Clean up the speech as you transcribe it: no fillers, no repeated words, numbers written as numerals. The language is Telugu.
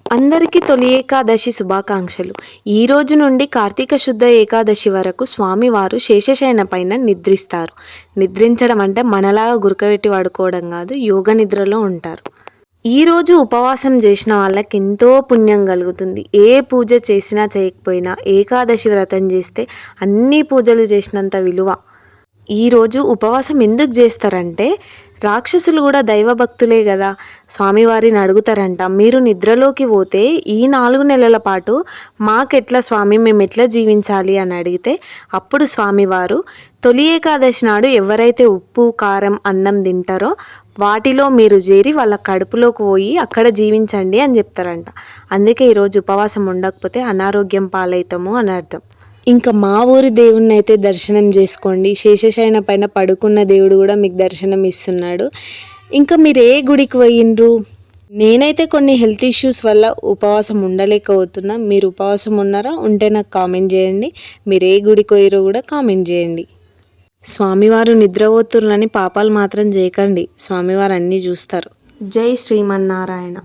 అందరికీ తొలి ఏకాదశి శుభాకాంక్షలు. ఈ రోజు నుండి కార్తీక శుద్ధ ఏకాదశి వరకు స్వామివారు శేషశయన పైన నిద్రిస్తారు. నిద్రించడం అంటే మనలాగా గురకబెట్టి పడుకోవడం కాదు, యోగ నిద్రలో ఉంటారు. ఈరోజు ఉపవాసం చేసిన వాళ్ళకి ఎంతో పుణ్యం కలుగుతుంది. ఏ పూజ చేసినా చేయకపోయినా ఏకాదశి వ్రతం చేస్తే అన్ని పూజలు చేసినంత విలువ. ఈరోజు ఉపవాసం ఎందుకు చేస్తారంటే, రాక్షసులు కూడా దైవభక్తులే కదా, స్వామివారిని అడుగుతారంట, మీరు నిద్రలోకి పోతే ఈ 4 నెలల పాటు మాకెట్లా స్వామి, మేము ఎట్లా జీవించాలి అని అడిగితే అప్పుడు స్వామివారు తొలి ఏకాదశి నాడు ఎవరైతే ఉప్పు కారం అన్నం తింటారో వాటిలో మీరు చేరి వాళ్ళ కడుపులోకి పోయి అక్కడ జీవించండి అని చెప్తారంట. అందుకే ఈరోజు ఉపవాసం ఉండకపోతే అనారోగ్యం పాలవుతాము అని అర్థం. ఇంకా మా ఊరి దేవుణ్ణి అయితే దర్శనం చేసుకోండి. శేషశయన పైన పడుకున్న దేవుడు కూడా మీకు దర్శనం ఇస్తున్నాడు. ఇంకా మీరు ఏ గుడికి పోయినరు? నేనైతే కొన్ని హెల్త్ ఇష్యూస్ వల్ల ఉపవాసం ఉండలేకపోతున్నా. మీరు ఉపవాసం ఉన్నారా? ఉంటే నాకు కామెంట్ చేయండి. మీరు ఏ గుడికి పోయిరో కూడా కామెంట్ చేయండి. స్వామివారు నిద్రపోతుర్రని పాపాలు మాత్రం చేయకండి. స్వామివారు అన్నీ చూస్తారు. జై శ్రీమన్నారాయణ.